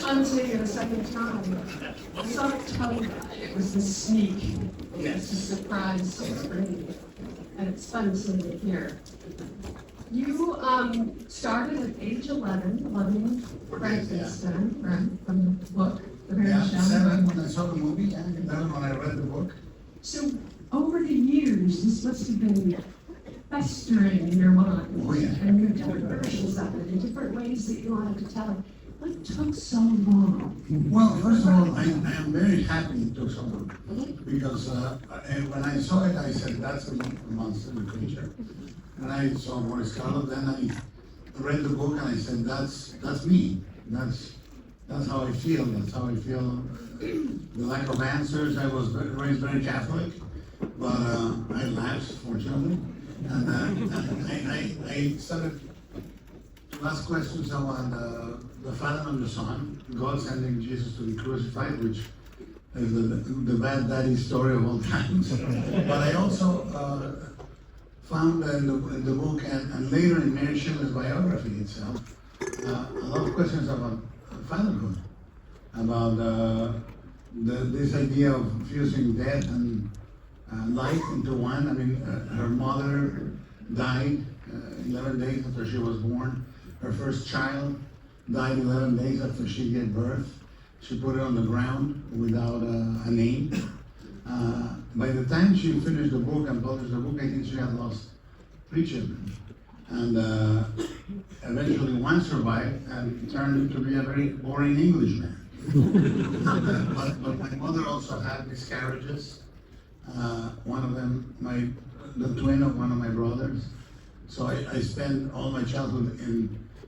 fun seeing it a second time. I saw it televised. It was the sneak. It's a surprise screen. And it's fun seeing it here. You started at age 11, loving Frankenstein, right, from the book, the very Yeah, shallow 7 book. when I saw the movie, and 11 when I read the book. So over the years, this must have been festering in your mind. Oh, yeah. And your different versions of it, in different ways that you wanted to tell it. What took so long? Well, first of all, I am very happy it took so long. Because when I saw it, I said, that's me, the monster, the creature. And I saw Boris Karloff, then I read the book and I said, that's me. That's how I feel. That's how I feel. The lack of answers. I was raised very Catholic, but I lapsed, fortunately. And I started to ask questions about the Father and the Son, God sending Jesus to be crucified, which is the bad daddy story of all times. But I also found in the book and later in Mary Shelley's biography itself, a lot of questions about fatherhood, about this idea of fusing death and life into one. I mean, her mother died 11 days after she was born. Her first child died 11 days after she gave birth. She put it on the ground without a name. By the time she finished the book and published the book, I think she had lost 3 children. And eventually one survived and turned to be a very boring Englishman. But my mother also had miscarriages. One of them, the twin of one of my brothers. So I spent all my childhood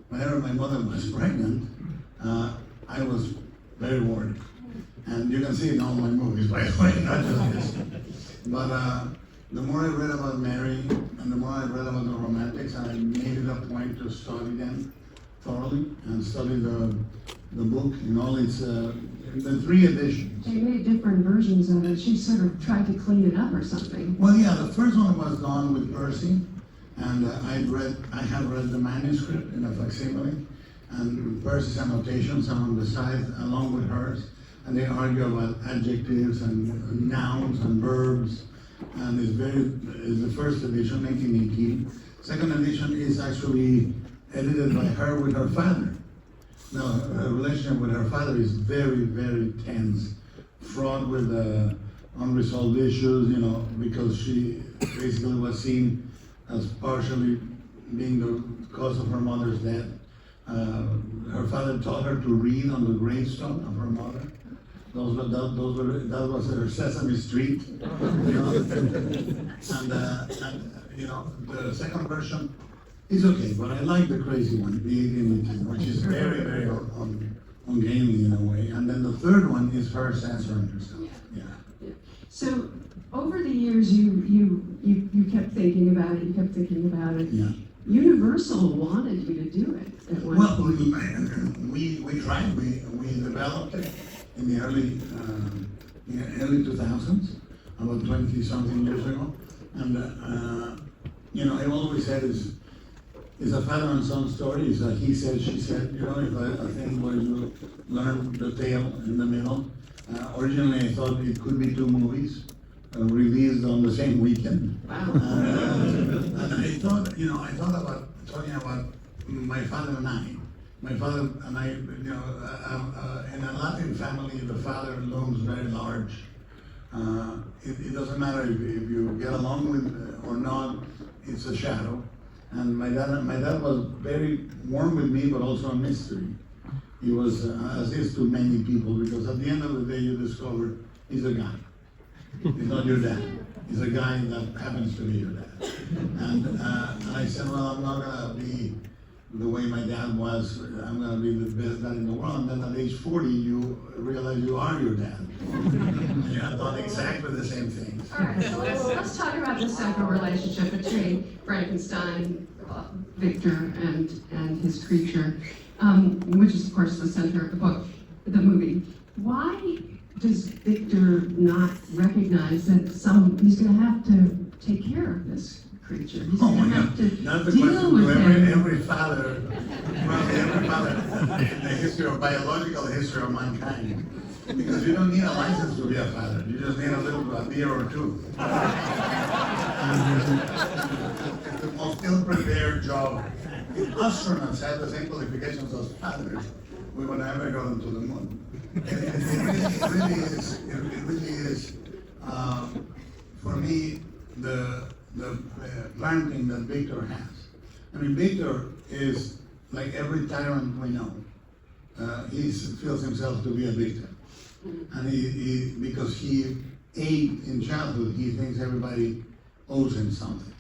whenever my mother was pregnant, I was very worried. And you can see it in all my movies, by the way, not just this. But the more I read about Mary, and the more I read about the Romantics, I made it a point to study them thoroughly, and study the book in all its, the 3 editions. They made different versions of it. She sort of tried to clean it up or something. Well, yeah, the first one was done with Percy, and I have read the manuscript in a facsimile, and Percy's annotations are on the side along with hers, and they argue about adjectives and nouns and verbs, and it's the first edition, 1918. Second edition is actually edited by her with her father. Now, her relationship with her father is very, very tense, fraught with unresolved issues, because she basically was seen as partially being the cause of her mother's death. Her father taught her to read on the gravestone of her mother. That was her Sesame Street. The second version is okay, but I like the crazy one, the 1818, which is very, very ungainly in a way. And then the third one is her censoring herself. Yeah. So over the years, you kept thinking about it. You kept thinking about it. Yeah. Universal wanted you to do it at one Well, point. we tried. We developed it in the early 2000s, about 20-something years ago. And I always said it's a father and son story. It's a he said, she said. It's a thing where you learn the tale in the middle. Originally, I thought it could be 2 movies released on the same weekend. Wow. And I thought about talking about my father and I. My father and I, in a Latin family, the father looms very large. It doesn't matter if you get along with or not, it's a shadow. And my dad was very warm with me, but also a mystery. He was, as is to many people, because at the end of the day, you discover he's a guy. He's not your dad. He's a guy that happens to be your dad. And I said, well, I'm not gonna be the way my dad was. I'm gonna be the best dad in the world. And then at age 40, you realize you are your dad. And you have done exactly the same thing. All right, so let's talk about the central relationship between Frankenstein, Victor, and his creature, which is, of course, the center of the book, the movie. Why does Victor not recognize that he's going to have to take care of this creature. He's Oh gonna my have God, to that's the deal question with to him. every father, probably every father in the history of biological history of mankind. Because you don't need a license to be a father, you just need a little beer or two. It's the most ill-prepared job. If astronauts had the same qualifications as fathers, we would never go to the moon. It really is, for me, the parenting that Victor has. I mean, Victor is like every tyrant we know. He feels himself to be a victim. And he because he ate in childhood, he thinks everybody owes him something.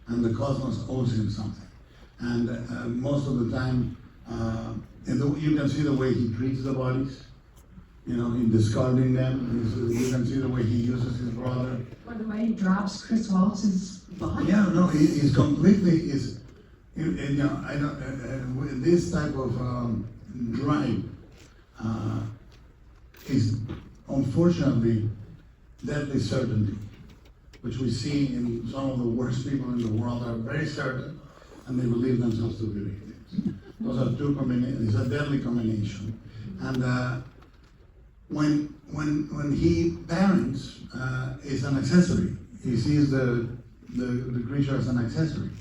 And the cosmos owes him something. And most of the time, you can see the way he treats the bodies, you know, in discarding them. You can see the way he uses his brother. Or the way he drops Chris Waltz's body. Yeah, no, he's completely, you know, I don't, with this type of drive is unfortunately deadly certainty, which we see in some of the worst people in the world are very certain, and they believe themselves to be victims. Those are two combinations. It's a deadly combination. And when he parents, is an accessory. He sees the creature as an accessory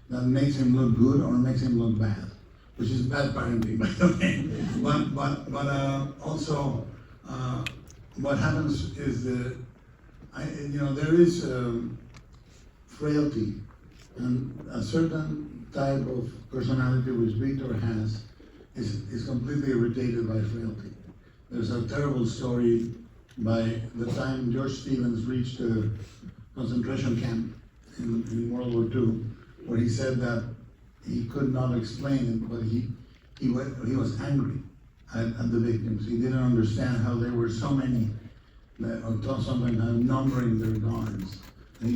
that makes him look good or makes him look bad, which is bad parenting, by the way. But also, what happens is there is frailty, and a certain type of personality which Victor has is completely irritated by frailty. There's a terrible story by the time George Stevens reached a concentration camp in World War II, where he said that he could not explain it, but he was angry at the victims. He didn't understand how there were so many, or sometimes numbering their guards. And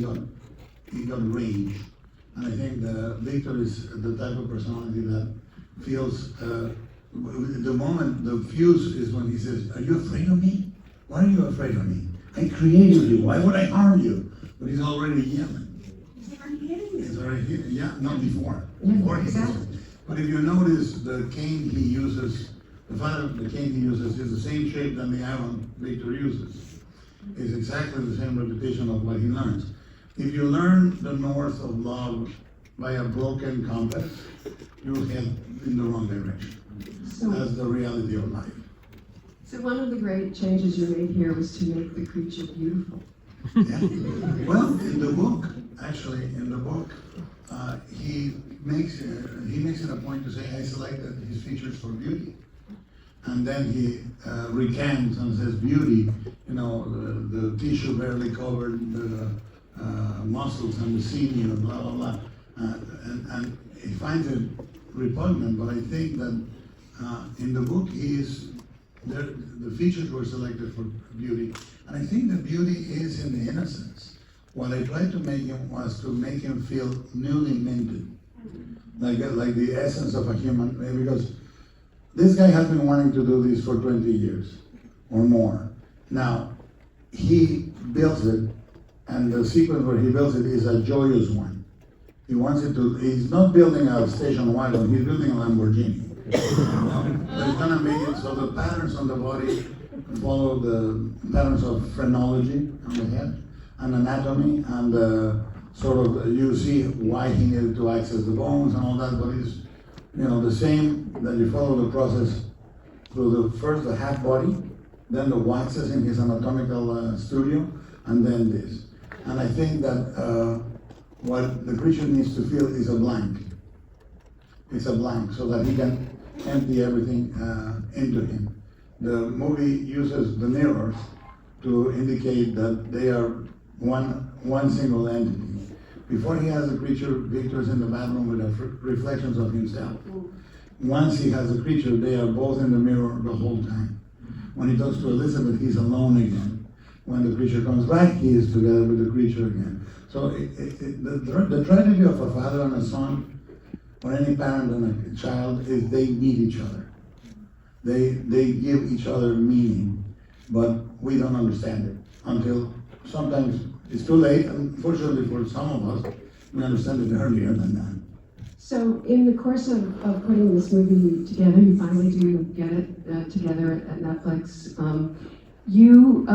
he got rage. And I think that Victor is the type of personality that feels, the moment, the fuse is when he says, "Are you afraid of me? Why are you afraid of me? I created you, why would I harm you?" But he's already yelling. He's already hitting, yeah, not before. Before he says it. But if you notice, the cane he uses, the father of the cane he uses is the same shape than the iron Victor uses. It's exactly the same repetition of what he learns. If you learn the north of love by a broken compass, you will head in the wrong direction. That's the reality of life. So one of the great changes you made here was to make the creature beautiful. Yeah. Well, in the book, he makes it a point to say, I selected his features for beauty. And then he recants and says beauty, you know, the tissue barely covered, the muscles and the sinew, blah, blah, blah. And he finds it repugnant, but I think that in the book the features were selected for beauty. And I think the beauty is in the innocence. What I tried to make him was to make him feel newly minted. Like the essence of a human, because this guy has been wanting to do this for 20 years or more. Now, he builds it, and the sequence where he builds it is a joyous one. He wants it to, he's not building a station wagon, he's building a Lamborghini. He's gonna make it so the patterns on the body follow the patterns of phrenology on the head, and anatomy, and sort of you see why he needed to access the bones and all that, but it's, you know, the same that you follow the process through the half body, then the waxes in his anatomical studio, and then this. And I think that what the creature needs to feel is a blank. It's a blank, so that he can empty everything into him. The movie uses the mirrors to indicate that they are one single entity. Before he has a creature, Victor's in the bathroom with reflections of himself. Once he has a creature, they are both in the mirror the whole time. When he talks to Elizabeth, he's alone again. When the creature comes back, he is together with the creature again. So the tragedy of a father and a son, or any parent and a child, is they meet each other. They give each other meaning, but we don't understand it until sometimes it's too late. Unfortunately for some of us, we understand it earlier than that. So in the course of putting this movie together, you finally do get it together at Netflix. You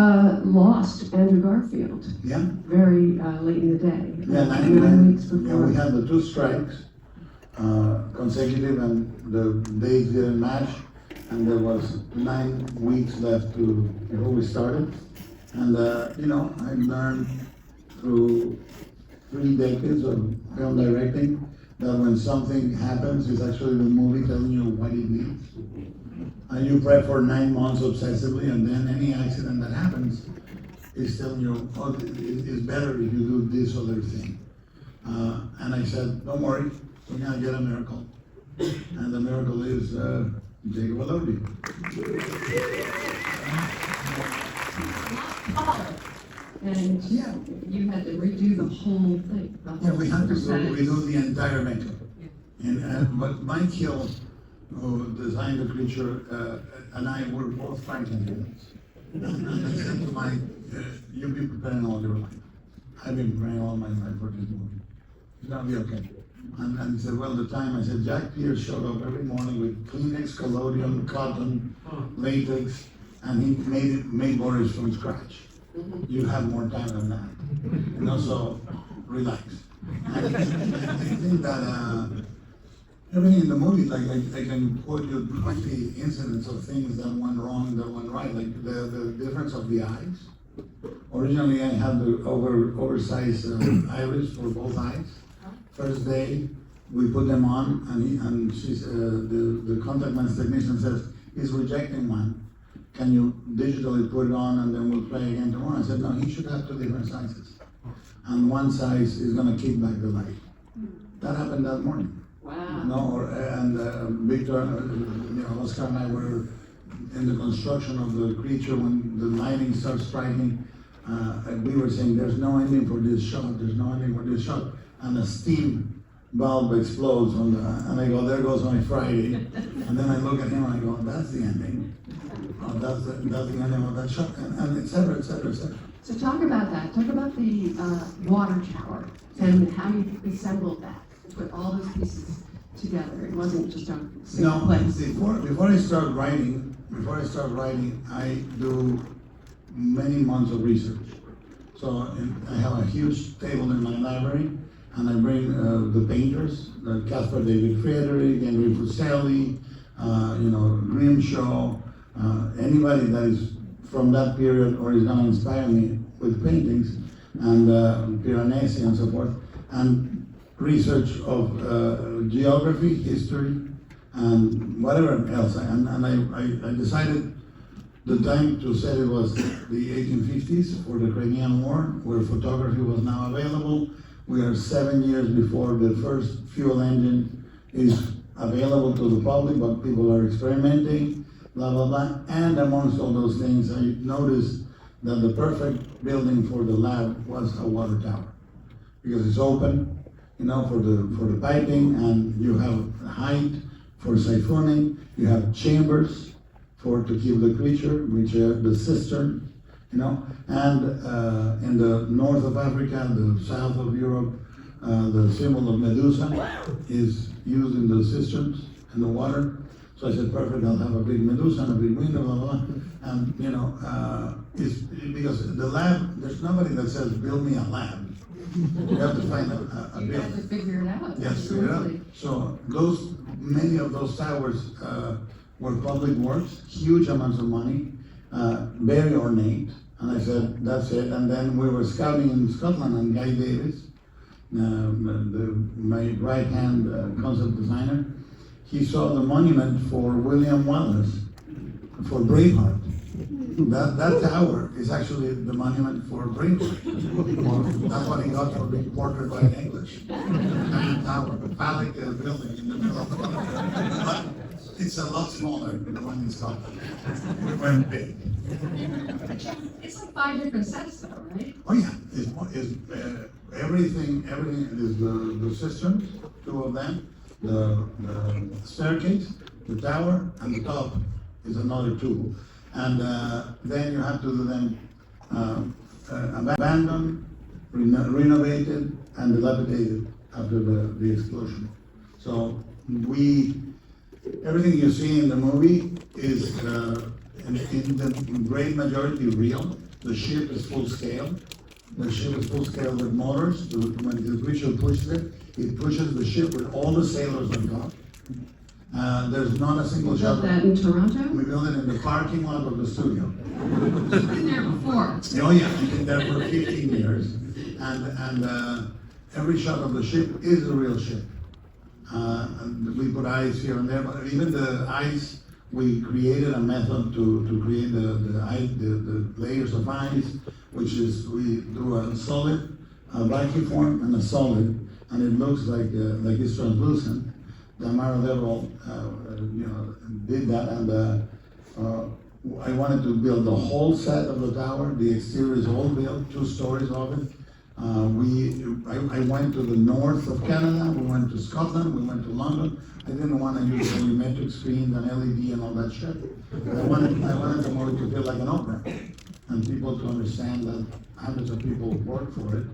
lost Andrew Garfield Yeah, very late in the day. yeah, 9 weeks yeah, before. we had the two strikes consecutive, and the days didn't match, and there was 9 weeks left before we started. And you know, I learned through 3 decades of film directing that when something happens, it's actually the movie telling you what it needs. And you prep for 9 months obsessively, and then any accident that happens is telling you, oh, it's better if you do this other thing. And I said, don't worry, we're gonna get a miracle. And the miracle is Jacob Elordi. And Yeah. you had to redo the whole thing. Yeah, we had to percentage. redo the entire makeup. And but Mike Hill, who designed the creature, and I were both Frankensteins. And I said to Mike, you've been preparing all your life. I've been preparing all my life for this movie. It's gonna be okay. And he said, well, the time, I said, Jack Pierce showed up every morning with Kleenex, collodion, cotton, latex, and he made Boris from scratch. You have more time than that. And also, relax. And I think that everything in the movie, like I can quote you 20 incidents of things that went wrong, that went right, like the difference of the eyes. Originally, I had the oversized iris for both eyes. First day, we put them on, and she's, the contact lens technician says, he's rejecting one. Can you digitally put it on and then we'll play again tomorrow? I said, no, he should have 2 different sizes. And one size is gonna kick back the light. That happened that morning. Wow. No, and Victor, you know, Oscar and I were in the construction of the creature when the lightning starts striking. And we were saying, there's no ending for this shot, there's no ending for this shot. And a steam bulb explodes and I go, there goes my Friday. And then I look at him and I go, that's the ending. That's the ending of that shot, and et cetera, et cetera, et cetera. So talk about that. Talk about the water tower and how you assembled that, put all those pieces together. It wasn't just a single place. Before I start writing, I do many months of research. So I have a huge table in my library, and I bring the painters, Caspar David Friedrich, Henry Fuseli, you know, Grimshaw, anybody that is from that period or is going to inspire me with paintings, and Piranesi and so forth, and research of geography, history, and whatever else. And I decided the time to set it was the 1850s for the Crimean War, where photography was now available. We are 7 years before the first fuel engine is available to the public, but people are experimenting, blah, blah, blah. And amongst all those things, I noticed that the perfect building for the lab was a water tower, because it's open, you know, for the piping, and you have height for siphoning, you have chambers to keep the creature, which are the cistern, you know, and in the north of Africa, the south of Europe, the symbol of Medusa is used in the cisterns and the water. So I said, perfect, I'll have a big Medusa and a big window, blah, blah, blah. And, you know, it's because the lab, there's nobody that says, build me a lab. You have to find a You build. had to figure it out. Yes, figure it out. So many of those towers were public works, huge amounts of money, very ornate. And I said, that's it. And then we were scouting in Scotland, and Guy Davis, my right-hand concept designer, he saw the monument for William Wallace, for Braveheart. That tower is actually the monument for Braveheart. That's what he got for being portrayed by English. That tower, a phallic building in the middle of the country. But it's a lot smaller than the one in Scotland. We went big. It's like 5 different sets though, right? Oh yeah, everything is the cisterns, 2 of them, the staircase, the tower, and the top is another 2. And then you have to do them abandon, renovated and dilapidated after the explosion. So everything you see in the movie is in the great majority real. The ship is full scale. The ship is full scale with motors. When the creature pushes it pushes the ship with all the sailors on top. There's not a single shot. Built that in Toronto? We built it in the parking lot of the studio. You've been there before. Oh yeah, I've been there for 15 years, and every shot of the ship is a real ship. And we put ice here and there, but even the ice, we created a method to create the layers of ice, which is we do a solid, a vacuum form, and a solid, and it looks like it's translucent. The Maradero, did that, and I wanted to build the whole set of the tower. The exterior is all built, 2 stories of it. I went to the north of Canada, we went to Scotland, we went to London. I didn't want to use volumetric screens and LED and all that shit. I wanted the movie to feel like an opera, and people to understand that hundreds of people worked for it.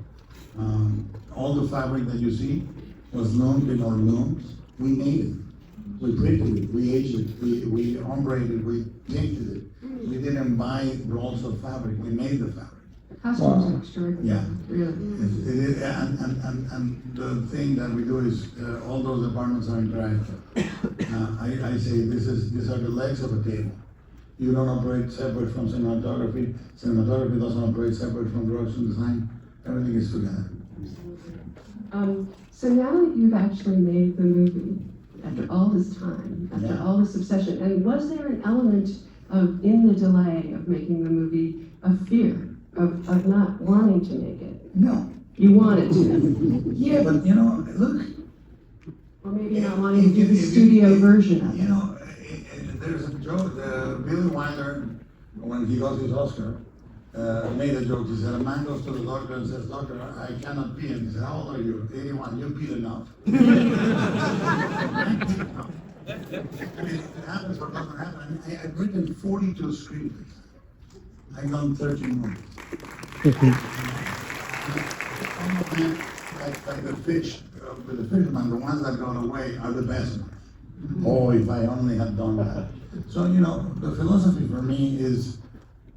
All the fabric that you see was loomed in our looms. We made it. We printed it, we aged it, we ombreed it, we painted it. We didn't buy rolls of fabric, we made the fabric. Costumes are extraordinary. Yeah. Really. It is, and the thing that we do is all those departments are interactive. I say these are the legs of a table. You don't operate separate from cinematography. Cinematography doesn't operate separate from production design. Everything is together. So now that you've actually made the movie, after all this time, after all this obsession, and was there an element of, in the delay of making the movie, of fear, of not wanting to make it? No. You wanted to? Yeah, but look. Or maybe not wanting to do the studio version of it. There's a joke, Billy Wilder, when he got his Oscar, made a joke. He said, a man goes to the doctor and says, doctor, I cannot pee. And he said, how old are you? 81. You peed enough. I mean, it happens or doesn't happen. I mean, I've written 42 screenplays. I've done 13 movies. Like the fish, with the fisherman, the ones that got away are the best ones. Oh, if I only had done that. So, the philosophy for me is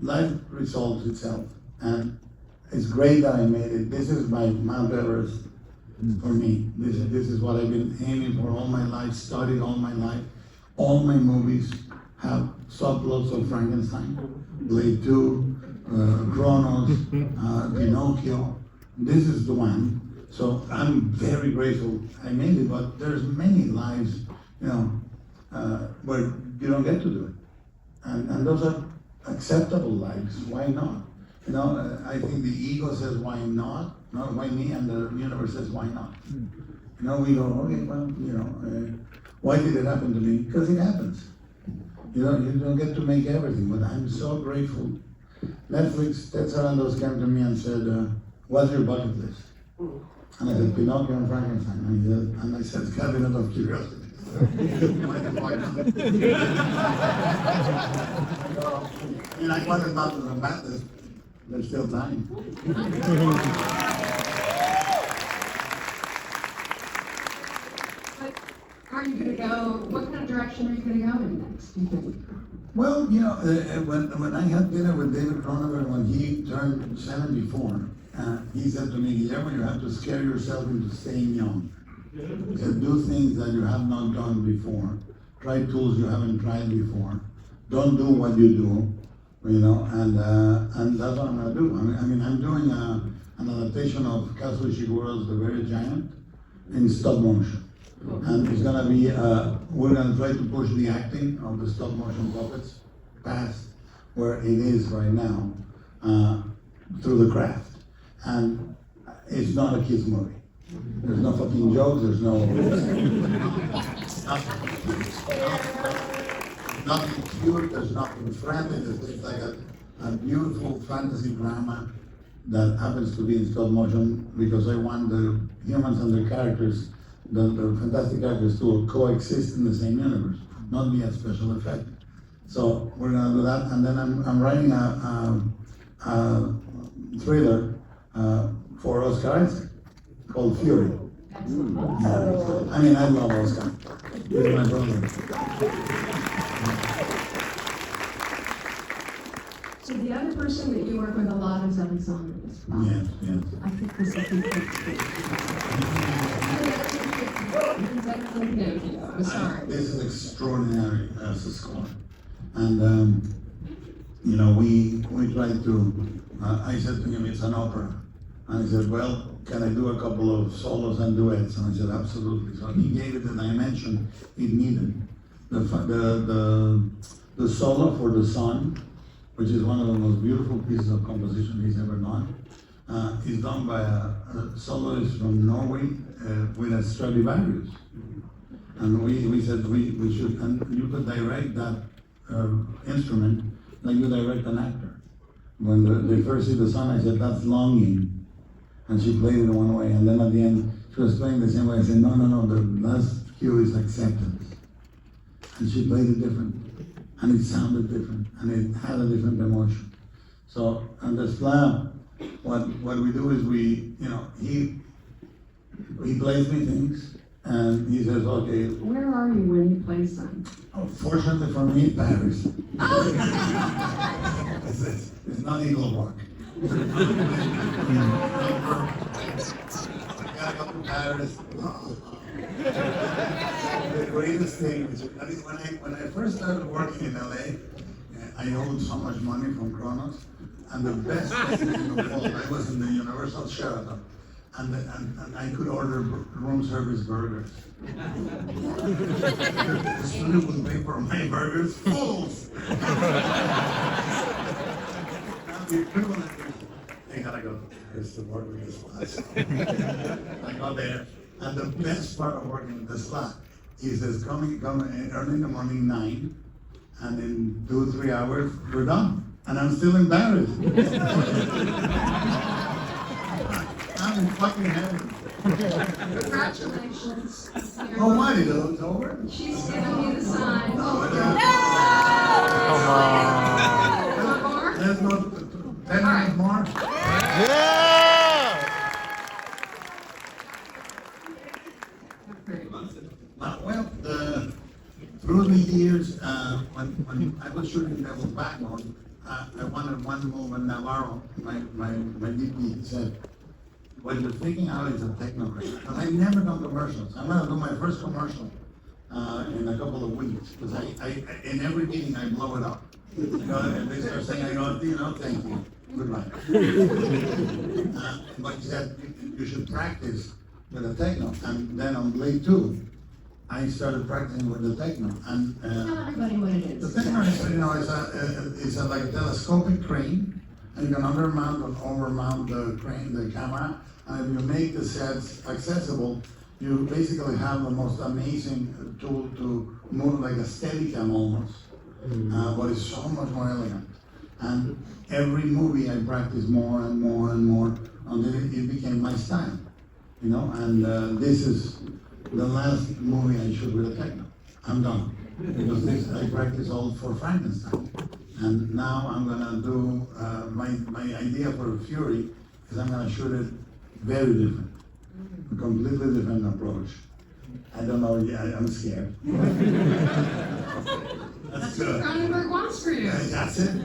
life resolves itself. And it's great that I made it. This is my Mount Everest for me. This is what I've been aiming for all my life, studied all my life. All my movies have subplots of Frankenstein, Blade 2, Kronos, Pinocchio. This is the one. So I'm very grateful I made it, but there's many lives, where you don't get to do it. And those are acceptable lives. Why not? I think the ego says, why not? Not why me, and the universe says, why not? We go, okay, well, why did it happen to me? Because it happens. You don't get to make everything, but I'm so grateful. Netflix, Ted Sarandos came to me and said, what's your bucket list? And I said, Pinocchio and Frankenstein. And I said, Cabinet of Curiosities. And I wasn't about to combat this. There's still time. Are you going to go, what kind of direction are you going to go in next, do you think? Well, when I had dinner with David Cronenberg when he turned 74, he said to me, Guillermo, you have to scare yourself into staying young. He said, do things that you have not done before. Try tools you haven't tried before. Don't do what you do, and that's what I'm going to do. I mean, I'm doing an adaptation of Kazuo Ishiguro's The Very Giant in stop motion. And it's going to be, we're going to try to push the acting of the stop motion puppets past where it is right now through the craft. And it's not a kids movie. There's no fucking jokes, there's nothing cute, there's nothing frantic, it's like a beautiful fantasy drama that happens to be in stop motion because I want the humans and their characters, the fantastic characters to coexist in the same universe, not be a special effect. So we're gonna do that, and then I'm writing a thriller for Oscar Isaac, called Fury. Excellent. Yeah. I mean, I love Oscar. He's my brother. So the other person that you work with a lot is Alexander. Yes, yes. I think this is I'm sorry. This is extraordinary as a score. And, you know, we tried to, I said to him, it's an opera. And he said, well, can I do a couple of solos and duets? And I said, absolutely. So he gave it the dimension it needed. The solo for the sun, which is one of the most beautiful pieces of composition he's ever done, is done by a soloist from Norway with a Stradivarius. And we said we should, and you could direct that instrument like you direct an actor. When they first see the sun, I said, that's longing. And she played it one way, and then at the end, she was playing the same way. I said, no, the last cue is acceptance. And she played it different, and it sounded different, and it had a different emotion. So, on the slam, what we do is he plays me things, and he says, okay. Where are you when he plays them? Oh, fortunately for me, Paris. It's not Eagle Rock. I gotta go to Paris. The greatest thing is when I first started working in LA, I owed so much money from Kronos, and the best thing in the world, I was in the Universal Sheraton, and I could order room service burgers. The student would pay for my burgers, fools! The equivalent is, I gotta go to Paris to work with this class. I got there, and the best part of working with this class, he says, come early in the morning, 9, and in 2-3 hours, we're done. And I'm still in Paris. I'm in fucking heaven. Congratulations. Oh, why? It's over? She's giving me the sign. No, Come on. Want more? Let's go 10 minutes more. Yeah! Well, through the years, when I was shooting Devil's Backbone, I wanted one move, and Navarro, my DP, said, well, you're thinking out it's a technocrat. But I've never done commercials. I'm gonna do my first commercial in a couple of weeks, because I in every meeting I blow it up. And they start saying, I go, thank you, goodbye. But he said, you should practice with the techno. And then on Blade 2, I started practicing with the techno. And Tell everybody what it is. the techno is like a telescopic crane, and you can undermount and overmount the crane, the camera. And if you make the sets accessible, you basically have the most amazing tool to move like a Steadicam almost, but it's so much more elegant. And every movie I practice more and more and more until it became my style, And this is the last movie I shoot with a techno. I'm done, because this I practice all for Frankenstein. And now I'm gonna do my idea for Fury is I'm gonna shoot it very different, a completely different approach. I don't know, I'm scared. That's What good. Cronenberg wants for you. That's it.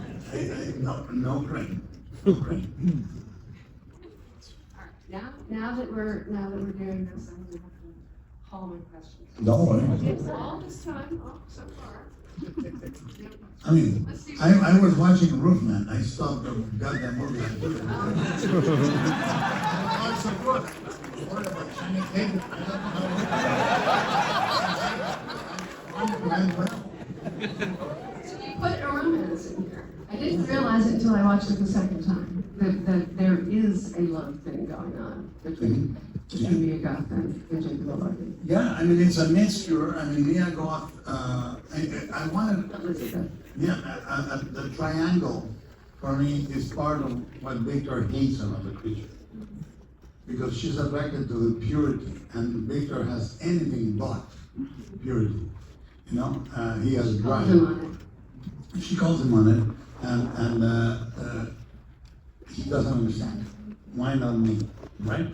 No crane. No crane. All right. Now that we're doing this, I'm gonna have to haul my questions. Don't worry. It's all this time so far. I mean, I was watching Roofman. I stopped the goddamn movie. It's so good. I'm worried about Channing Tatum. I don't know. So you put a romance in here. I didn't realize it until I watched it the second time, that there is a love thing going on between Mia Goth and Jacob Elordi. Yeah, I mean, it's a mixture. I mean, Mia Goth, I wanted, Elizabeth. the triangle for me is part of what Victor hates about the creature. Because she's attracted to the purity, and Victor has anything but purity. He has drive. She calls him on it, and he doesn't understand. Why not me? right?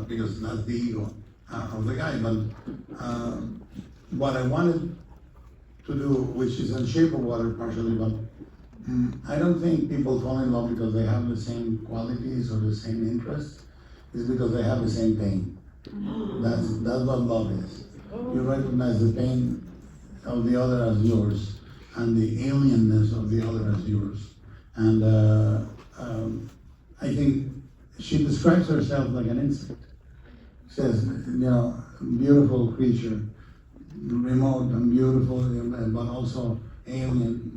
Because that's the ego of the guy. But what I wanted to do, which is in Shape of Water partially, but I don't think people fall in love because they have the same qualities or the same interests. It's because they have the same pain. That's what love is. You recognize the pain of the other as yours, and the alienness of the other as yours. And I think she describes herself like an insect. Says, beautiful creature, remote and beautiful, but also alien,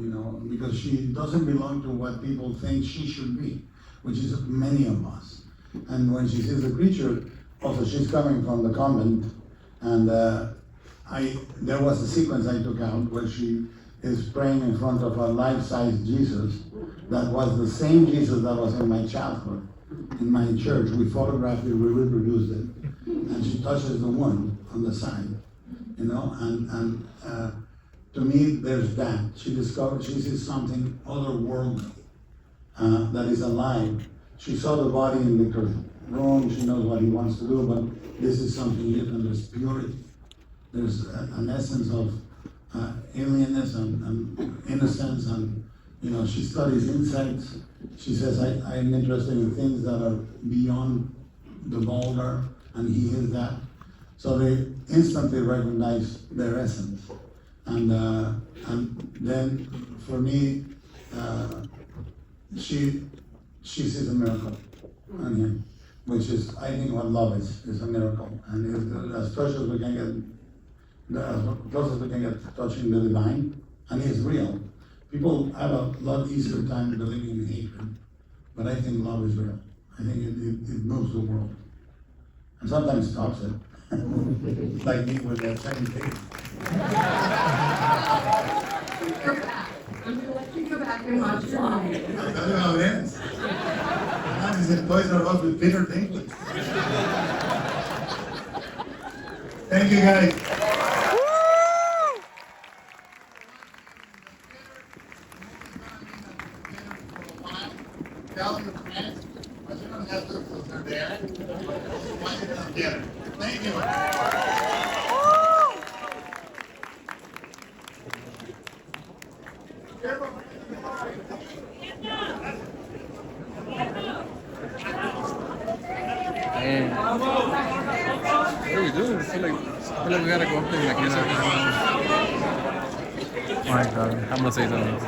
because she doesn't belong to what people think she should be, which is many of us. And when she sees the creature, also she's coming from the convent, and there was a sequence I took out where she is praying in front of a life-size Jesus that was the same Jesus that was in my childhood, in my church. We photographed it, we reproduced it, and she touches the wound on the side, and to me, there's that. She sees something otherworldly that is alive. She saw the body in Victor's room, she knows what he wants to do, but this is something different. There's purity. There's an essence of alienness and innocence, and she studies insects. She says, I am interested in things that are beyond the vulgar, and he is that. So they instantly recognize their essence. And then for me, she sees a miracle in him, which is, I think, what love is a miracle. And as close as we can get, as close as we can get touching the divine, and it's real. People have a lot easier time believing in hatred, but I think love is real. I think it moves the world. And sometimes stops it. Like me with that second page. Go back. I'm gonna let you go back and watch your movie. I'll tell you how it ends. Now he's in Toys R Us with Peter Dinklage. Thank you, guys. Tell your friends, but you don't have to because they're there. Why you don't get it? Thank you. What are you doing? I feel like we gotta go up there like Oh my God. I'm gonna say something.